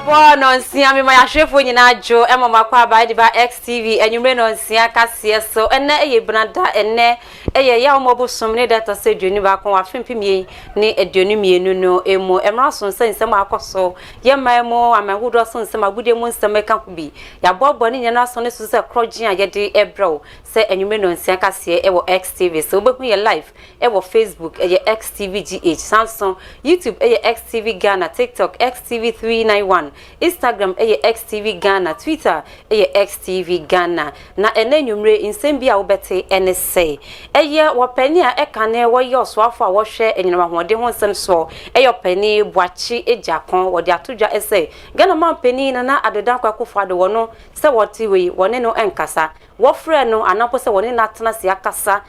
Abo nonsia me my shefo nyina jo ema makwa ba di ba XTV enyumre nonsia kase so enne eye branda enne eye ya omobosom ne data se duani ba kon afempimie ne aduani mienu no emu emra so nsem akoso ye maimo amahudo so nsem agude mu nsem ka kubi ya bobo ne nyina so ne so se krogen a ye de ebro se enyumre nonsia kase ewo XTV so obehu ye live ewo Facebook eye XTV GH Samsung YouTube eye XTV Ghana TikTok XTV 391 Instagram eye XTV Ghana Twitter eye XTV Ghana na ene nwumre nsem bia wo bete ene sei eye wopani a ekane wo ye osoafo a wo hwe enyinama hode ho nsem so eye opani boachi ejakon wo de atodwa ese Ghana man pani na adedan kwakofo ade wo no se woti we wone no enkasa wo frɛ no anapo se wone na tena se akasa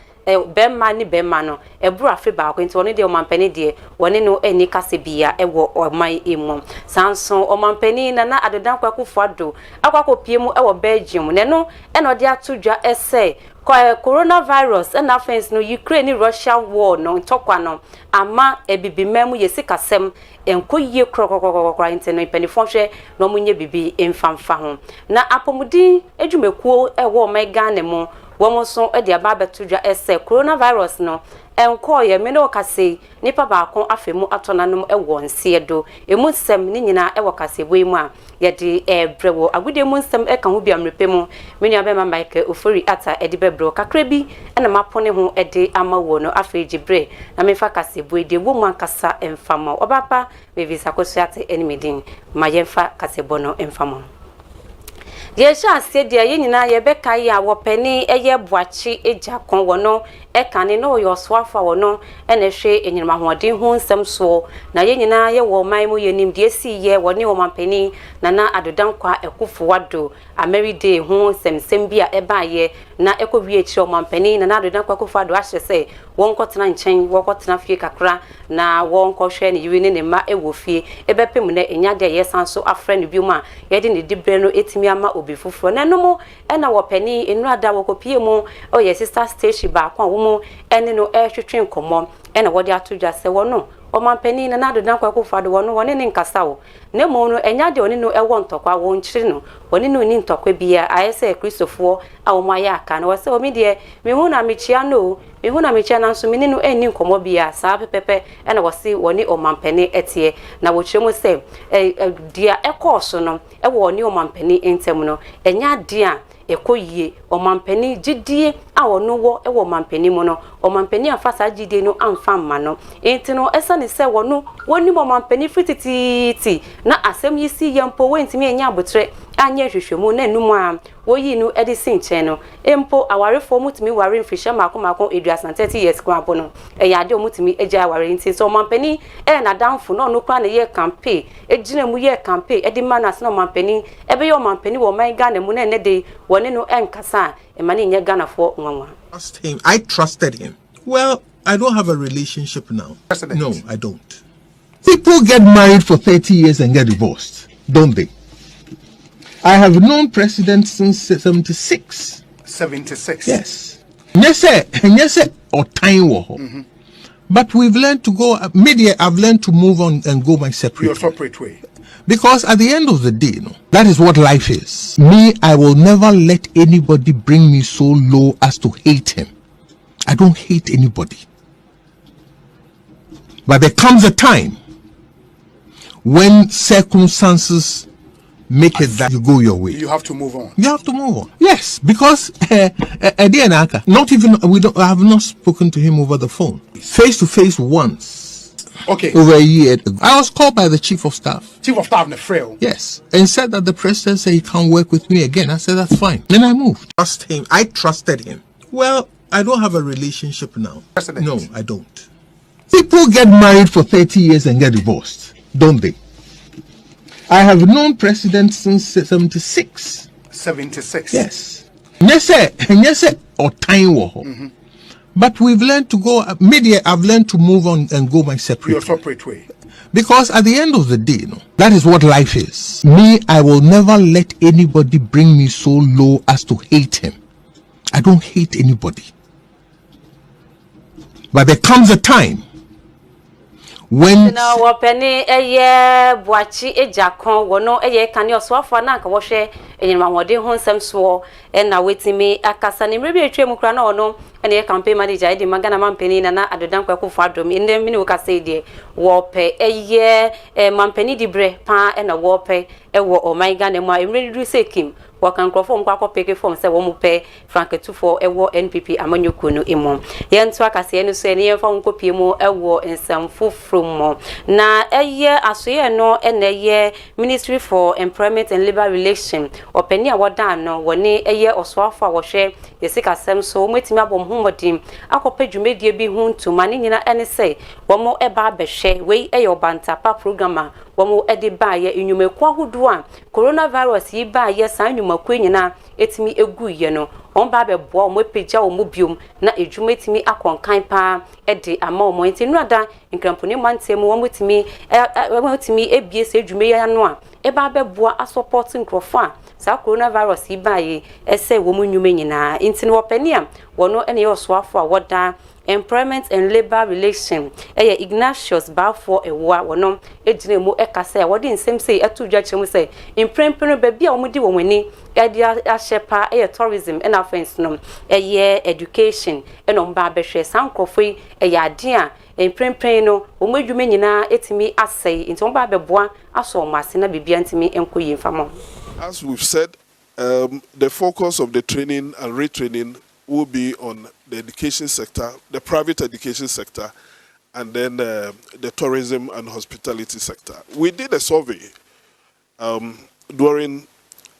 bemma ni bemma no ebru afi ba ko nti woni de omampani de woni no eni kase bia ewo oman emu sanso omampani na adedan kwakofo ado akwakopie mu ewo Belgium ne no eno de atodwa ese coronavirus and offense no Ukraine Russia war no ntokwa no ama ebibimam yesikasem enkoyie krokokokokra inteno penifonhwe no munye bibi emfamfa ho na apomudi edwumekuo ewo mega ne mu womoso ede aba betudwa ese coronavirus no enkoye me no kase nipa baako afemu atonanum ewo nsiedo emusem ni nyina ewo kase boimu a yede ebrewo agude mu nsem eka ho bia mrepemu menu abema Michael Ofori ata ede bebro kakra bi ena mapone ho ede amawo no afejibre na mefa kase boide wo mu ankasa emfamo obapa bevisa kosuate enimidin mayemfa kase bono emfamo ye sha ase dia ye nyina ye beka ya wopani eye boachi ejakon wono ekane no yo soafa wono ene hwe enyinma hoden hu nsem so na ye nyina ye wo man mu yenim de si ye woni wo mampani na adodan kwa ekufo wado ameriday hu semsem bia eba ye na ekowie echi wo mampani na adodan kwa ekufo wado ahye se won kotena nchen wo kotena fie kakra na won kohwe ne yiwi ne ma ewo fie ebepem na enya de ye sanso afre ne biuma ye de ne dibre no etimi ama obi fufuro na no mo ena wopani enurada wokopie mu o ye sister station ba kwa wo mu ene no ehwetwe nkomo ena wode atodwa se wono omampani na adodan kwa ekufo wono wone ne nkasa wo na mo no enya de oni no ewo ntokwa wo nkyire no oni no ni ntokwa bia ayese kristofo a wo maya aka na wose omi de mehu na mechia no mehu na mechia na nso meni no eni nkomo bia saa pepepe ena wose woni omampani etie na wo kyeremu se dia ekoso no ewo oni omampani entem no enya dia ekoyie omampani gidie a wono wo ewo omampani mu no omampani afasa gidie no amfa mma no enti no esane se wono woni omampani fititi na asem yisi yempo wentimi enya abotre anya hwehwemu na enum a woyi no edison chen no empo awarefo mutimi ware mfisha mako eduasa 30 years kwa bono eyade omutimi eja aware nti so omampani na danfo no kwa na ye campaign ejina mu ye campaign edi manas na omampani ebe ye omampani wo man Ghana mu na de woni no enkasa emane nye Ghana fo nwanwa. I trusted him. Well, I don't have a relationship now. President. No, I don't. People get married for 30 years and get divorced, don't they? I have known presidents since 76. 76? Yes. Yes, or time. But we've learned to go, media, I've learned to move on and go my separate Your separate way. Because at the end of the day, that is what life is. Me, I will never let anybody bring me so low as to hate him. I don't hate anybody. But there comes a time when circumstances make it that you go your way. You have to move on. You have to move on. Yes, because not even I have not spoken to him over the phone, face to face once. Okay. Over a year ago, I was called by the chief of staff. Chief of staff, Nefrel. Yes, and said that the president said he can't work with me again. I said that's fine. Then I moved. Trust him. I trusted him. Well, I don't have a relationship now. President. No, I don't. People get married for 30 years and get divorced, don't they? I have known presidents since 76. 76? Yes. Yes, or time. But we've learned to go, media, I've learned to move on and go my separate Your separate way. Because at the end of the day, that is what life is. Me, I will never let anybody bring me so low as to hate him. I don't hate anybody. But there comes a time when na wopeni eye buachi ejakon wono eye kane osoafo na nka wo hwe enyima wode ho nsem so na wetimi akasa ne mrebi etwem kura na ono ene campaign manager edi magana mampeni na adodan kwakufo adom inde mini wo kasa die wope eye mampeni dibre pa na wope ewo omaiga ne mu emredu sekim wakan krofo mkwa peke form se wo mu pe franketufo ewo NPP amanyoko no emo yentu akase enu so ene yemfa nkopie mu ewo ensam fofrom na eye asoye no eye Ministry for Employment and Labor Relations openi awoda no woni eye osoafo awohwe yesika sem so metimi abom homodim akopa dwumedie bi hu ntuma ne nyina ene se womo eba behwe wei eye obantapa programmer womo ede ba ye enyumeku ahodo a coronavirus yi ba ye san nyumaku nyina etimi egu ye no on ba be bo mo pagya wo mo biom na edwuma etimi akonkan pa ede ama wo enti nuada nkramponi mantem wo motimi ebie se edwuma ye no a eba be bo a support nkrofo a sa coronavirus yi ba ye ese wo mo nyume nyina enti no opani a wono ene ye osoafo a woda Employment and Labor Relations Ignatius Balfour ewa wono ejine mu ekasa wodi nsem sei atudwa chemu sei imprempeno ba bia omudi wonwani edi ahyepa tourism and offense no education eno mba behwe sankrofo ade a imprempeno omedwuma nyina etimi asei nti omba beboa aso omase na bibia ntimi enkoyi mfamo. As we've said, the focus of the training and retraining will be on the education sector, the private education sector, and then the tourism and hospitality sector. We did a survey during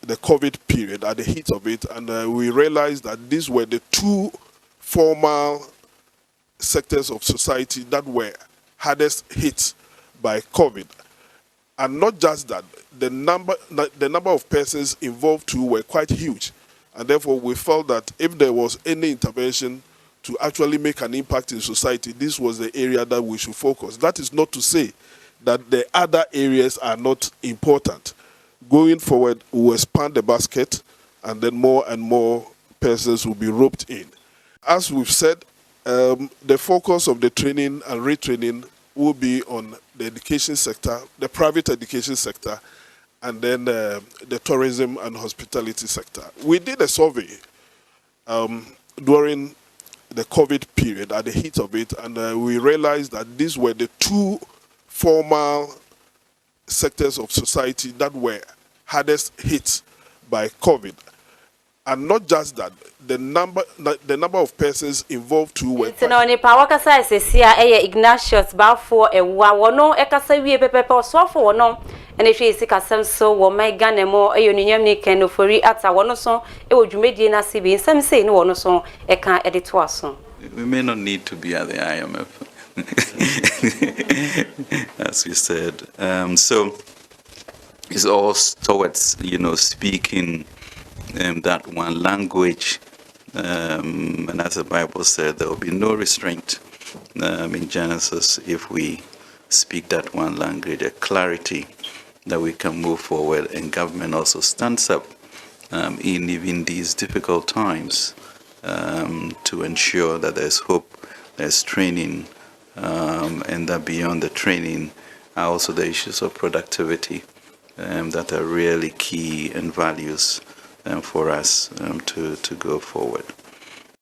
the COVID period, at the heat of it, and we realized that these were the two formal sectors of society that were hardest hit by COVID. And not just that, the number of persons involved too were quite huge. And therefore, we felt that if there was any intervention to actually make an impact in society, this was the area that we should focus. That is not to say that the other areas are not important. Going forward, we will expand the basket, and then more and more persons will be roped in. As we've said, the focus of the training and retraining will be on the education sector, the private education sector, and then the tourism and hospitality sector. We did a survey during the COVID period, at the heat of it, and we realized that these were the two formal sectors of society that were hardest hit by COVID. And not just that, the number of persons involved too were. No ni pa wakasa esesia Ignatius Balfour ewa wono ekasa wie pepepe osofo wono ene hwe isi kasem so wo mai Ghana mo nunyam ni ken ofori ata wono so wodwumedie na sibi nsem sei ni wono so eka edito aso. We may not need to be at the IMF, as we said. So it's all towards speaking that one language, and as the Bible said, there will be no restraint in Genesis if we speak that one language, a clarity that we can move forward, and government also stands up in even these difficult times to ensure that there's hope, there's training, and that beyond the training are also the issues of productivity that are really key and values for us to go forward.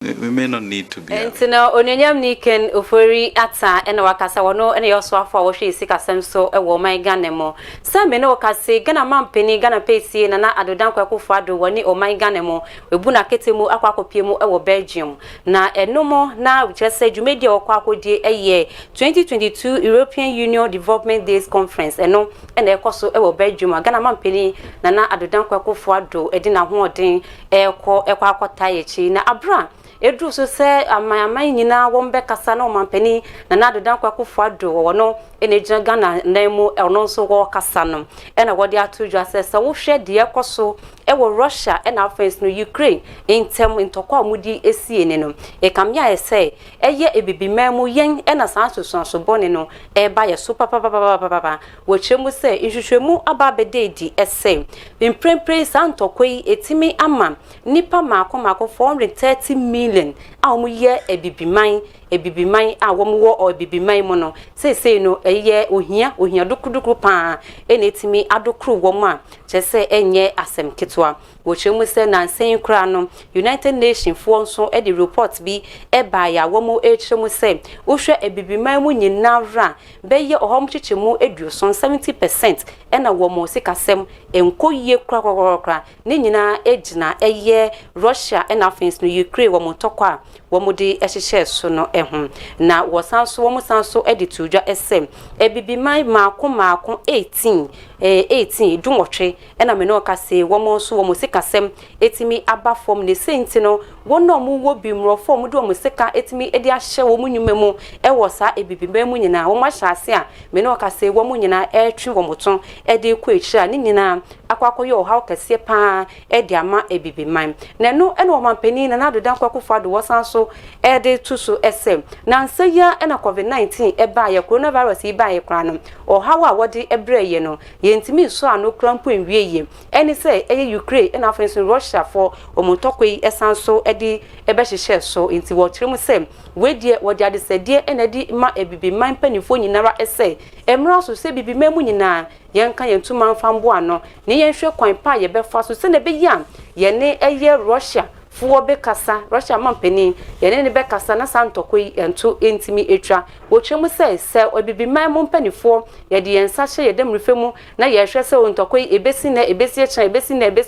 We may not need to be. Ntino onyanyam ni ken ofori ata ena wakasa wono ena yoso afo wo hwe sika sem so ewo man Ghana mo. Sam me no kase Ghana mampeni Ghana pesi na adodan kwakofo ado woni o man Ghana mo ebu na ketemu akwakopie mu ewo Belgium na enomo na uchese dwumedi okwakodie eye 2022 European Union Development Days Conference eno ena ekoso ewo Belgium Ghana mampeni na adodan kwakofo ado edi na hoodin ekwa yechi na abra edu so se amayaman nyina wombe kasa na omampani na adodan kwakofo ado wono enegina Ghana na mu ono so wo kasa no ena wode atudwa se wo hwe de ekoso ewo Russia ena offense no Ukraine intem intokwa amudi esie ne no ekamya ese eye ebibimam yen ena sansoso bone no eba ye super papa wo chemu se nhwehwemu aba bededi ese imprempre santokoi etimi ama nipa mako 430 million a omuye ebibiman ebibiman a wo mo o ebibiman mo no sei no eye ohia dokudukuru pa ene etimi adokuru wo mo a chese enye asem ketwa wo chemu se na nsen kra no United Nations fo nso e de report bi e ba ya wo mo e chemu se wo hwe ebibiman mu nyina ra be ye ohom chichemu eduoson 70% ena wo mo sikasem enkoyie kra ne nyina ejina eye Russia ena afins no Ukraine wo mo tokwa wo mo de ehyehe so no ehun na wo sanso wo mo sanso e de tudwa esem ebibiman maako 18 dunwotwe ena me no kase wo mo so wo mo sikasem etimi aba form ne senti no wo no mo wo bimro form de wo mo sika etimi edi ahye wo mo nyuma mu e wo sa ebibiman mu nyina wo ma hyase a me no kase wo mo nyina etwe wo mo ton e de ko echira ne nyina akwakoye o haw kase pa e de ama ebibiman na no ena wo mampani na nadodan kwakofo ado wo sanso e de tuso esem na nsaya ena COVID-19 e ba ye coronavirus e ba ye kra no o haw a wode ebreye no yentimi so ano krampo enwieye eni se eye Ukraine ena afenso Russia for omotokwe esanso edi ebehyehe so enti wo kiremu se wedie wode adesedie ena di ma ebibiman panifo nyinara ese emra so se bibiman mu nyina yenka yentuma mfambo ano ne yenhwe kwan pa ye befa so se na be ya ye ne eye Russia fuo be kasa Russia mampeni ye ne be kasa na santokoi ento entimi etwa wo twemu se obibiman mu mpanifo ye de yensa hye ye dem refemu na ye hwe se ontokoi ebesi na ebesi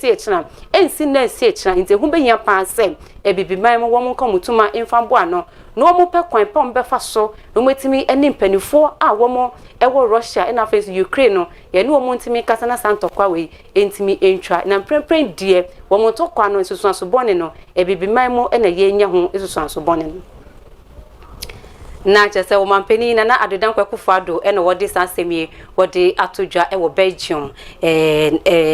echina ensi na esi echina nte hu be nya pa se ebibiman mu wo mu nkomutuma mfambo ano no mo pe kwan pa mbefa so no metimi eni mpanifo a wo mo ewo Russia ena face Ukraine no ye ne wo mo ntimi kasa na santokwa we entimi entwa na prempren die wo mo tokwa no esusu asobone no ebibiman mu ena ye nya ho esusu asobone no na chese wo mampeni na adodan kwakufo ado ena wode sansemi wode atodwa e wo Belgium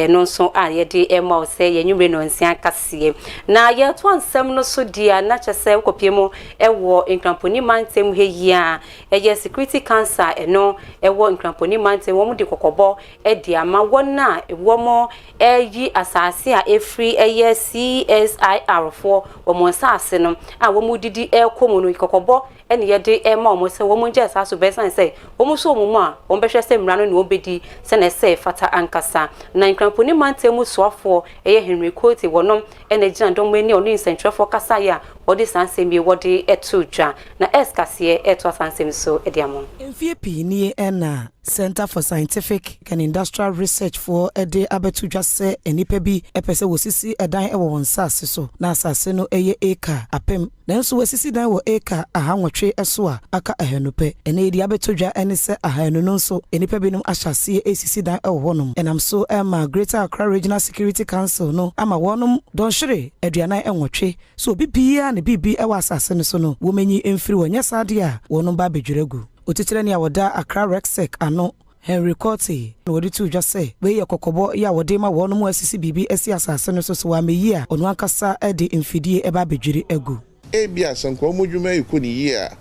no so a ye de e ma se ye nwumre no nsia kase na ye to ansem no so dia na chese kopiemu e wo nkramponi mantem heyia ye security cancer eno e wo nkramponi mantem wo mu de kokobo e de ama wona wo mo yi asase a efri ye CSIR4 wo mo sase no a wo mu didi e komu no kokobo eni ye de ema omo se wo mo nje sa so be san se wo mo so omo a wo behwe se mra no ne obedi se na se fata ankasa na nkramponi mantemu soafo eye Henry Cote wonom ene gina dom eni onu insentrefo kasa ya wodi sansem bi wodi etudwa na eskase eto sansem so ediamo mfie ni ena Center for Scientific and Industrial Research for ede abetudwa se enipa bi epese wosisi edan ewo wonsase so na asase no eye eka apem nanso wosisi dan wo eka ahanwotwe eso a aka ahanupe ene edi abetudwa ene se ahanu no so enipa bi no ahyase esisi dan ewo honom enam so ema Greater Accra Regional Security Council no ama wonum don hwere aduanan enwotwe so bibia ne bibi ewo asase no so no womenyi emfiri wonya sade a wonum ba bedweregu otitire ne awoda Accra Rexec ano Henry Cote no wodi tu just say we ye kokobo ya wode ma wono mu asisi bibi asi asase no so wa meyi a onu ankasa e de mfidie e ba bedwiri egu ebia sanko modwuma yiko ni yi a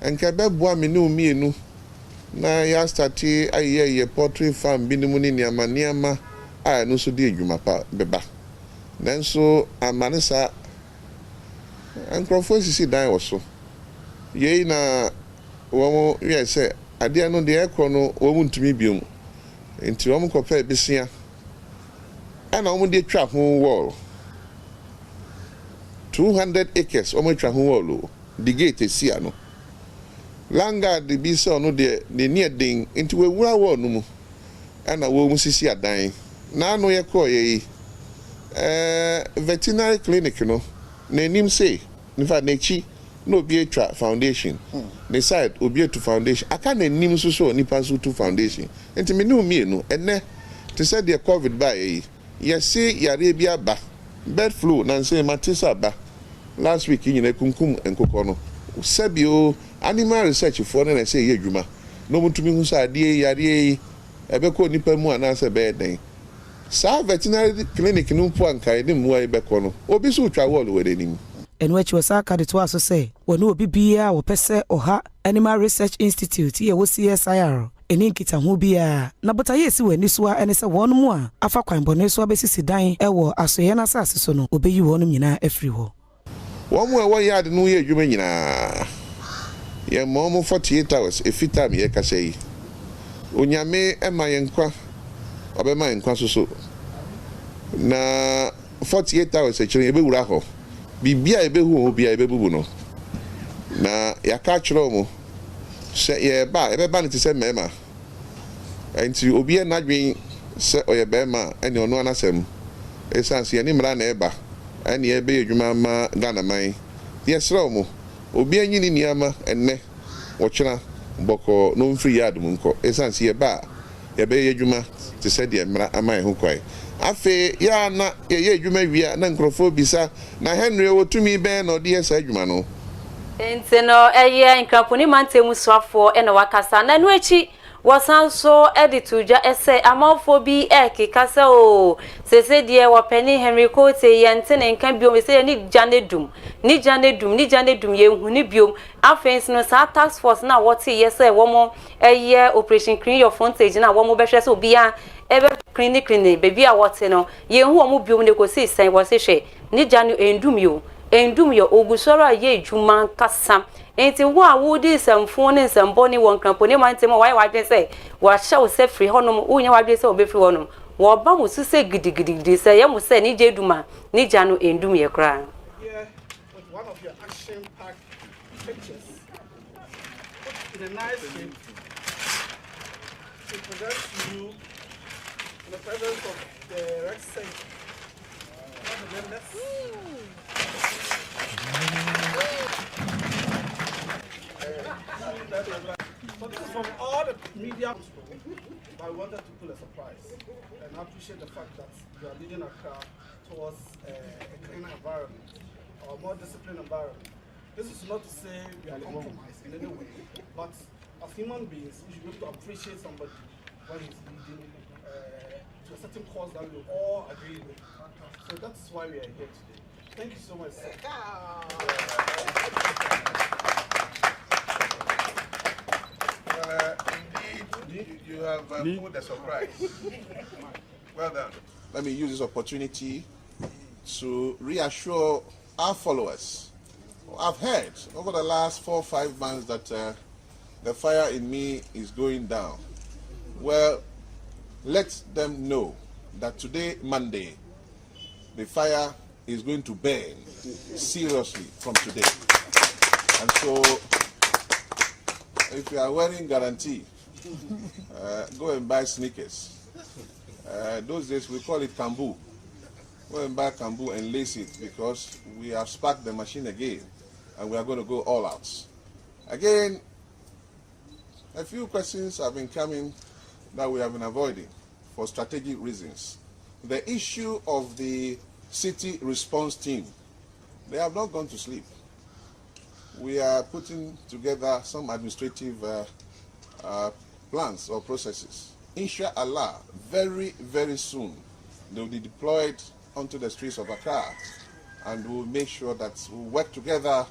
enka beboa me ne omienu na ya start aye poultry farm binimu ni niama a no so de adwuma pa beba nanso amanesa ankrofo sisi dan wo so ye na wo ye se ade no de ekro no wo muntumi biom enti wo mkopa besia ana wo de twa ho wall 200 acres wo twa ho wall the gate esia no langa de bi se no de ne den enti we wura wall no mu ana wo musisi adan na no ye ko ye veterinary clinic no na nim say in fact nechi no be a foundation the side obi to foundation aka na nim so nipa so to foundation enti me no mienu ene to say the covid by ye say yare bia ba bird flu na say matisa ba last week nyina kunkum enkokọ no sabio animal research for na say ye dwuma no mutumi hu sa ade yare ebe ko nipa mu ana say be den sa veterinary clinic no po anka ede mu ai be ko no obi so twa wall we denim enwechi wasaka de to aso say wonu obi bia wo pese oha Animal Research Institute ye wo CSIR eni nkita ho bia na botaye esi wani so ene se wonu mu a afa kwan bone so abesisi dan ewo asoye na asase so no obeyi wonu nyina afiri ho wo mu e wo yard no ye adwuma nyina Ye mo 48 hours e fita me ye kasa yi. Onyame e ma ye nkwa. Obema ye nkwa so. Na 48 hours e chire ebe wura ho. Bibia ebe hu obia ebe bubu no. Na ya ka chiro mo. Se ye ba ebe ba ne ti se mema. Enti obi na dwen se oye be ma ene ono anasem. Esanse ye ni mra na eba. Ene ebe edwuma ma Ghana man. Ye sro mo. Obi anyi ni niama enne wochena boko no mfiri yard mu nko. Esanse ye ba ye be ye edwuma ti se de mra aman ho kwai. Afe ya na ye edwuma wia na nkrofo bisa na Henry wotumi be na odi esa edwuma no. Enti no eye nkramponi mantemu swafo ene wakasa na no echi wasanso edituja ese amafo bi kase o sese die wapeni Henry Kote yente ne nkan biom se ni janedum ye hu ni biom afensi no sa task force na wote yese womo eye operation clean your frontage na womo behwe se obia ebe clinic baby a wote no ye hu womo biom ne ko se sen wo se hwe ni janu endum yo ogusoro ye edwuma kasa enti wo a wo di samfo ne samboni won kramponi mantem why wadwe say wa hye wo se free honom unya wadwe say obefri honom wo ba mo suse gidigidi say ye mo say ni jeduma ni janu endum ye kra. Here with one of your action packed pictures in a nice shape to present to you in the presence of the Rex Saint. But this is from all the media, but I wanted to pull a surprise. And I appreciate the fact that you are leading Accra towards a cleaner environment, or a more disciplined environment. This is not to say we are compromised in any way, but as human beings, we should be able to appreciate somebody when he's leading to a certain cause that we all agree with. So that's why we are here today. Thank you so much, sir. Indeed, you have pulled a surprise. Well done. Let me use this opportunity to reassure our followers. I've heard over the last 4 or 5 months that the fire in me is going down. Well, let them know that today, Monday, the fire is going to burn seriously from today. And so, if you are wearing guarantee, go and buy sneakers. Those days we call it kambu. Go and buy kambu and lace it because we have sparked the machine again and we are going to go all out. Again, a few questions have been coming that we have been avoiding for strategic reasons. The issue of the city response team, they have not gone to sleep. We are putting together some administrative plans or processes. Inshallah, very, very soon, they will be deployed onto the streets of Accra, and we will make sure that we work together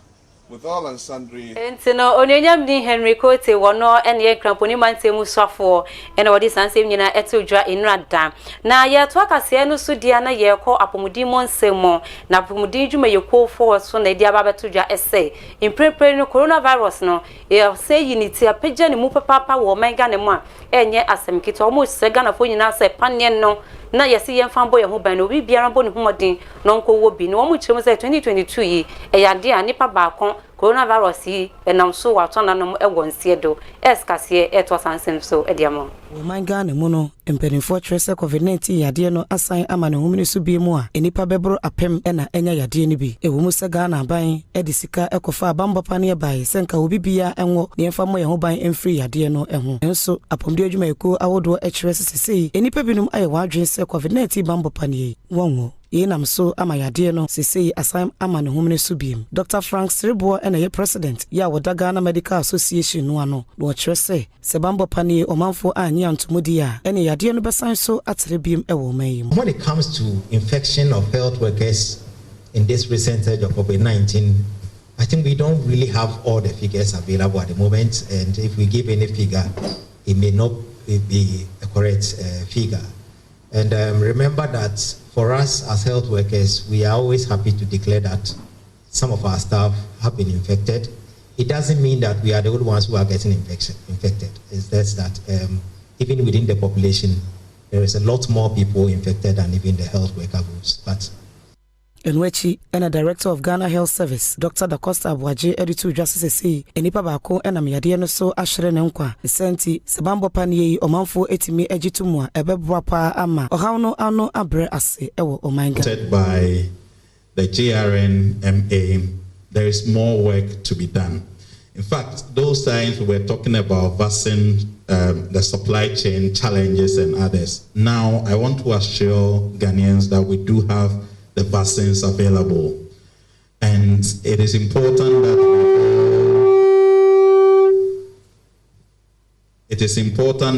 with all and sundry. Enti no onyanyam ni Henry Kote wono ene ye kramponi mantemu swafo ene wodi sansem nyina etodwa enrada na ye to akase no so dia na ye kɔ apomudi monsemo na apomudi dwuma ye kɔ fo so na dia ba betodwa ese imprepare no coronavirus no ye say unity apagya ne mu papa wo manga ne mu a enye asem kito omo sega na fo nyina se panen no na yesi ye mfambo ye ho ban no bi biara bo ne homodin no nko wo bi no omo kyerem se 2022 yi eyade a nipa ba kon coronavirus yi enam so watona no ewonsie do eskase eto sansem so ediamo wo manga ne mu no empenifo twese COVID-19 yade no asan ama ne homini so bi mu a enipa bebro apem na enya yade ni bi ewo mu se Ghana ban edisika ekofa abamba pane bai senka obi bia enwo ne mfamo ye ho ban emfiri yade no eho enso apomde adwuma eko awodo ekyerese sesei enipa binum aye wadwen se COVID-19 bamba pane wonwo yenam so ama yade no sesei asan ama ne homini so bi Dr. Frank Sribo ena ye president ya woda Ghana Medical Association no ano wo kyerese se bamba pane omanfo anyi antomodi a ene yade no besan so atrebiem ewo mayim. When it comes to infection of health workers in this recent surge of COVID-19, I think we don't really have all the figures available at the moment, and if we give any figure, it may not be a correct figure. And remember that for us as health workers, we are always happy to declare that some of our staff have been infected, it doesn't mean that we are the only ones who are getting infected. It's just that even within the population, there is a lot more people infected than even the health worker groups. But Enwechi and a director of Ghana Health Service, Dr. Dacosta Abuaje, editor Justice C, enipa bako ena miyade no so ahre ne nkwa. Senti sebambo panie omanfo etimi ejitumwa ebeboa pa ama. Ohaw no ano abre ase ewo omanga. By the GRNMA, there is more work to be done. In fact, those times we were talking about vaccine, the supply chain challenges and others. Now, I want to assure Ghanaians that we do have the vaccines available. And it is important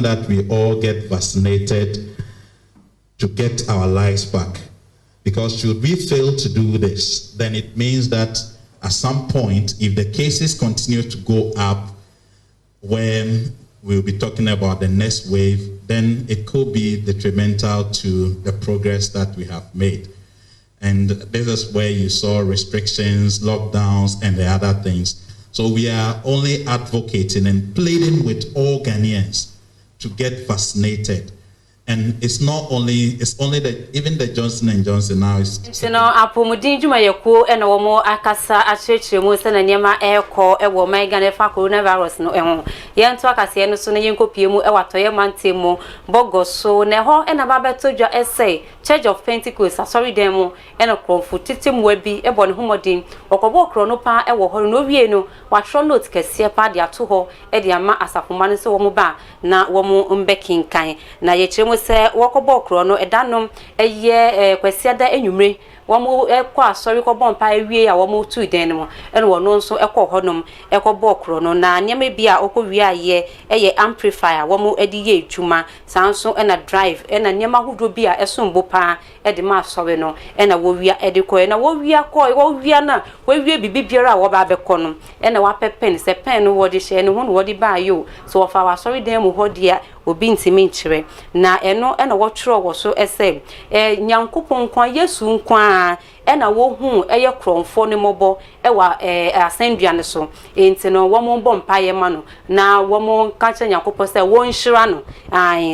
that we all get vaccinated to get our lives back. Because should we fail to do this, then it means that at some point, if the cases continue to go up, when we'll be talking about the next wave, then it could be detrimental to the progress that we have made. And this is where you saw restrictions, lockdowns, and the other things. So we are only advocating and pleading with all Ghanaians to get vaccinated. And it's only even the Johnson & Johnson now is. You know, apomudin juma yeko ena womo akasa achechire mu se na niema eko ewo man Ghana fa coronavirus no eho yento akase no so na yenkopie mu ewatoye mante mu bogoso ne ho ena ba betodwa essay Church of Pentecost sorry dem mu ena kromfu titim wabi ebo ne homodin okobo kro no pa ewo ho no wie no watro note kese pa de ato ho e de ama asafoma no se womo ba na womo mbekinkan na ye chire se wokobo kro no edanom eye kwasiada enwumre womo ekwa sorry ko bompa ewie ya womo tu den mo ene wono nso ekọ honom ekobo kro no na nyame bia okowie aye eye amplifier womo edi ye adwuma sanso ena drive ena nyama hodo bia esombo pa ede ma sowe no ena wowia ede ko ena wowia ko wowia na wowie bibibiara wo ba bekọ no ena wa pepen se pen no wodi hye ne ho no wodi ba yo so wofa wa sorry den mo hodia obi ntimi nkyere na eno ena wo tworo wo so ese nyankopon kwa Yesu nkwa ena wo hu eye kromfo ne mobo ewa asendua ne so enti no wo mo bompa ye ma no na wo mo ka kye nyankopon se wo nhira no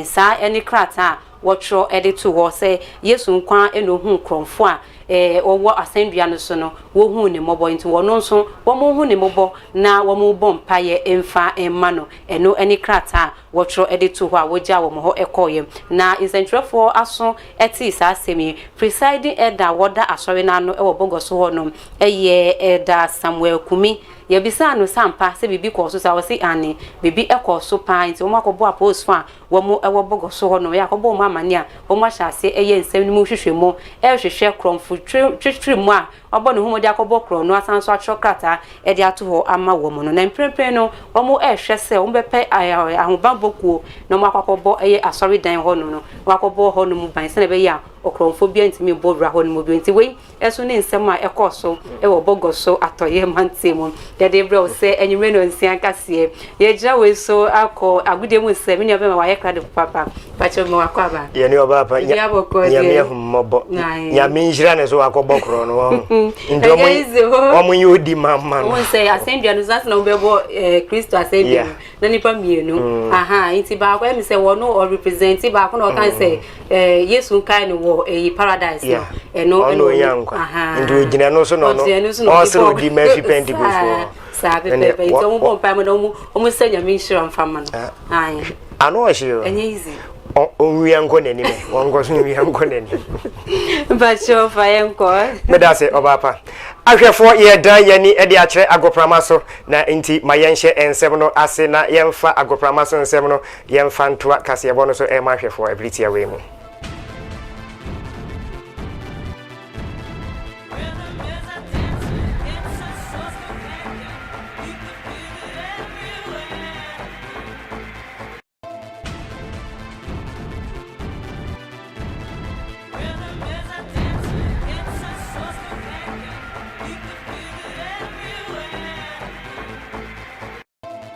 sa eni krata wo tworo edito wo se Yesu nkwa eno hu kromfo a owo asendua no so no wo hu ne mobo enti wo no so wo mo hu ne mobo na wo mo bompa ye emfa emma no eno eni krata wotro edito ho a woja wo mo ho ekoye na insentrefo aso eti sa semi presiding elder woda asori na no ewo bogoso ho no eye elder Samuel Kumi ye bisa no sampa se bibi ko so sa wo se ane bibi ekoso pa nti wo makobo apos fa wo mo ewo bogoso ho no ya kobo mo amane a wo mo hyase eye nsem ni mo hwehwemu hwehwe kromfu twetwetwe mu a obo no humodi akobo kro no asanso atrokrata e de ato ho ama wo mo no na mprempren no wo mo hwe se wo bepe ahobambokuo no makobo eye asori dan ho no wakobo ho no mu ban se na be ya okromfobia ntimi bobra ho no mu bi nti we eso ne nsem a ekoso e wo bogoso atoye mantemu de debra se enyime no nsia kase ye gira we so akọ agude mu se me ne be ma wa ye krade papa pacho me wakọ aba ye ne oba pa nyame hummobo nyame njira ne so akobo kro no ndomo omo yodi mama no won say asendua no zat na obebo Kristo asendua na nipa mienu aha nti ba kwa mi se wono or represent ba ko no kan say Yesu nkai no wo paradise no eno aha ndu gina no so no o se odi ma fi Pentecost sabe pepe so mo bompa mo no mo senya mi nshira mfama no ai ano ahio enye easy onwia nko nani me wongo so nwia nko nani bacho fa yenko medase obapa ahwefo ye dan yani e de akere agoprama so na nti mayenhye ensem no ase na yemfa agoprama so ensem no yemfa ntoa kase yebo no so e ma ahwefo ability awe mu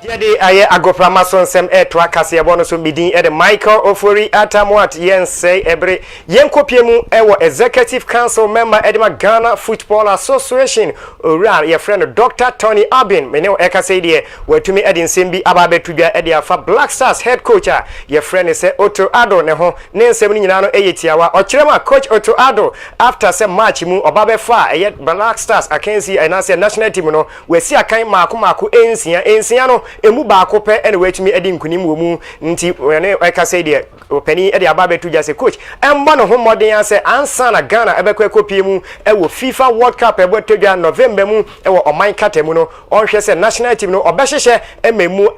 Yadi aye agoprama so nsem etwa kaseyebo no so midin e de Michael Ofori Atamwat yen say ebre yen kopiemu ewo executive council member edema Ghana Football Association ora ye friend Dr. Tony Abin me ne e ka say de watumi edi nsem bi ababetudwa e de afa Black Stars head coach ye friend say Otto Addo ne ho ne nsem ni nyina no eyetiawa o kirema coach Otto Addo after say match mu obabefa e Black Stars akansi anase national team no we si akan maako ensia no emu baako pe ene wetumi edi nkunim wo mu nti ne eka say de opani edi ababetu ja say coach emba no homoden ase ansa na Ghana ebekwa ekopie mu ewo FIFA World Cup ebotodwa November mu ewo oman katemu no onhwe say national team no obehyehe ememu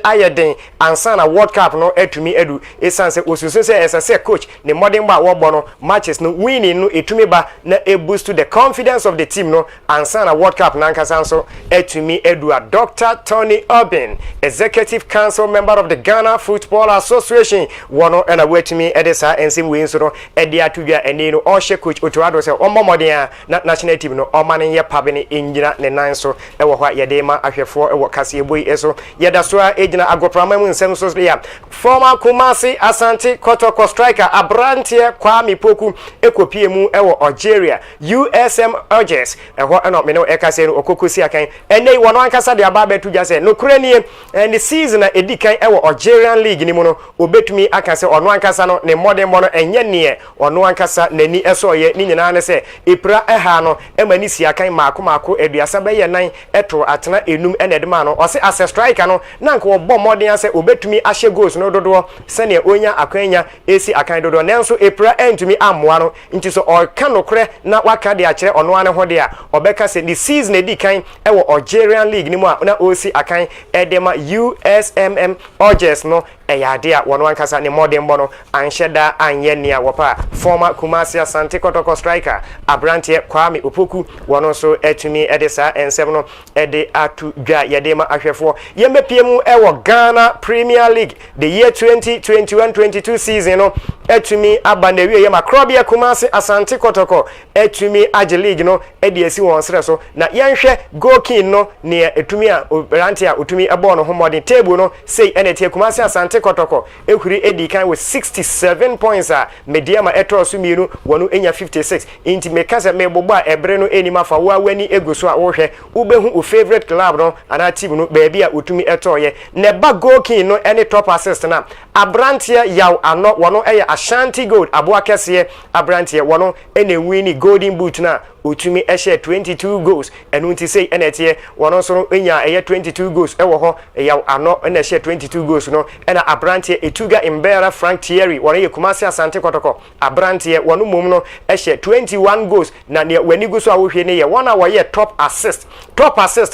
ayeden ansa na World Cup no etumi edu esanse osusu say esase coach ne modern ba wo no matches no winning no etumi ba na e boost the confidence of the team no ansa na World Cup na nkasa so etumi edu a Dr. Tony Obin, Executive Council member of the Ghana Football Association, one and a wait me edisa and same way so edia tuja eni no oshe coach Otto Addo say omomoden na national team no omane ye pabene injina ne nan so e wo hwa yedema ahwefo e wo kase boy eso yeda so ejina agoprama mu nsem so ya former Kumasi Asante Kotoko striker Abrantie Kwame Poku ekopie mu e wo Algeria USM Urges e ho eno me no e kase no okokosi akan ene wono ankasa de ababetu ja say no kuranie and the season na edikan e wo Algerian league ni mu no obetumi aka say ono ankasa no ne modern mono enye ne ono ankasa nani eso ye ni nyina ne say epra eha no emani si akan maako eduasa be ye nan eto atena enum ene de ma no o say as a striker no na nko bo modern ase obetumi ahye goals no dodo sene onya akwanya esi akan dodo nenso epra entumi amoa no nti so o ka no kre na waka de akere ono ane ho de a obeka say the season edikan e wo Algerian league ni mu a na osi akan edema USMM Urges no eyade a wono ankasa ne modern bono anhyeda anye nia wopa former Kumasi Asante Kotoko striker Abrantie Kwame Opoku wono so etumi edesa ensem no ede atu dwa yedema ahwefo yemepiem ewo Ghana Premier League the year 2021-22 season no etumi abanewie yema Krobia Kumasi Asante Kotoko etumi age league no ede esi won sere so na yenhwe goalkeeper no ne etumi a Abrantie a otumi ebo no homodin table no say enetie Kumasi Asante Kotoko ehuri edi kan with 67 points a mediama eto so mienu wono enya 56 inti mekasa mebobo a ebre no enima fa wa wani eguso a wo hwe ubehu o favorite club no ana team no baabi a otumi eto ye ne ba goalkeeper no any top assist na Abrantie yaw ano wono eye Ashanti Gold aboakese Abrantie wono ene wini golden boot na otumi ehye 22 goals enu nti say enetie wono so enya eye 22 goals ewo ho yaw ano ena ehye 22 goals no ena Abrantie Etuga Imbera Frank Thierry wono ye Kumasi Asante Kotoko Abrantie wono mum no ehye 21 goals na ne wani guso a wo hwe ne ye wona wo ye top assist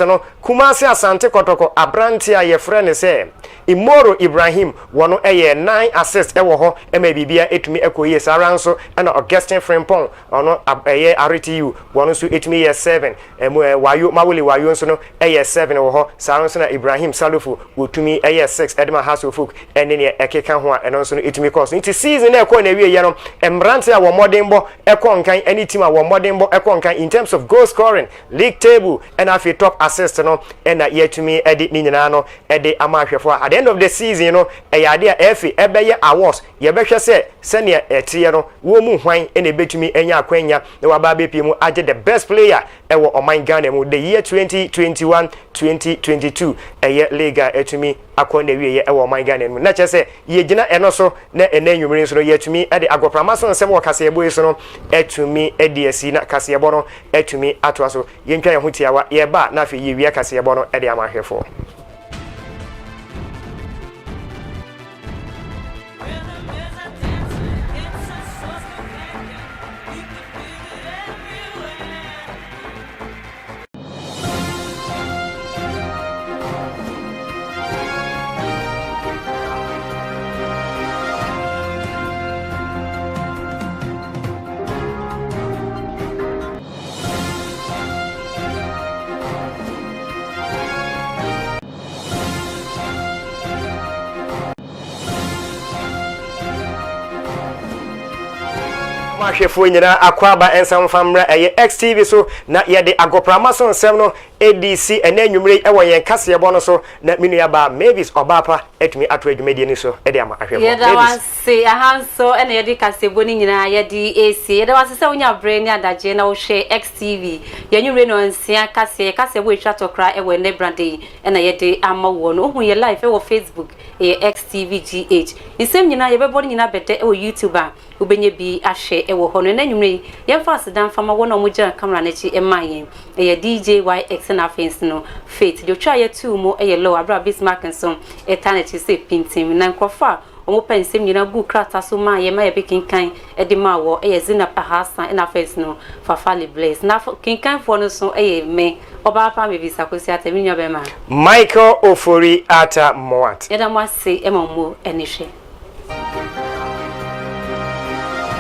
no Kumasi Asante Kotoko Abrantie ye friend say Imoro Ibrahim wono eye 9 assists ewo ho ema bibia etumi ekoye saranso ena Augustin Frimpong ono eye RTU wono so etumi ye 7 wayo mawuli wayo nso no eye 7 wo ho saranso na Ibrahim Salufu wotumi eye 6 Edma Hasofuk ene ne ekeka ho a eno nso no etumi course nti season na ekọ na wie ye no embrante a wo modern bo ekọ nkan any team a wo modern bo ekọ nkan in terms of goal scoring league table and afi top assist no ena yetumi edi ni nyina no edi amahwefo at the end of the season no eyade a efi ebeye awards ye behwe se sene etie no wo mu hwan ene betumi enya akwanya na waba bepie mu age the best player ewo oman Ghana mu the year 2021-2022 eye liga etumi akona wiye ewo oman Ghana mu na chese ye gina eno so na enanwumire so no yetumi ede agoprama so nsem wo kase ebo so no etumi ede asi na kase ebo no etumi atoa so yentwa ye ho tiawa ye ba na afi ye wi kase ebo no ede amahwefo. mahwefo nyina akwaba ensam famra eye XTV so na ye de agoprama so nsem no ADC ene anwumre e wo yen kase ebo no so na minu ba Mavis Obapa etumi ato adwumadi ni so e de ama ahwefo ye da wanse ahanso ene ye de kase ebo ni nyina ye de AC ye da wanse se wonya brain ni adaje na wo hwe XTV ye anwumre no nsia kase ebo etwa tokra e wo ne brande ene ye de ama wo no hu ye live e wo Facebook e XTVGH isem nyina ye bebo nyina bede e wo YouTuber ubenye bi ahwe e wo hono na anwumre ye fa sedan fama wo no mo gira camera na chi e mayen e DJYX na fence no Faith jo twa ye tu mo e low abra Bismarck nso e taneti se pintim na nkrofa omo pensem nyina gu krata so ma ye ma ye bekinkan e de ma wo e zina Hasan na fence no Fafali Blaze na kinkan fo no so e me oba pa me visa kwesi atemi nyo be ma Michael Ofori ata Moat ye da mo ase e mo mo enihwe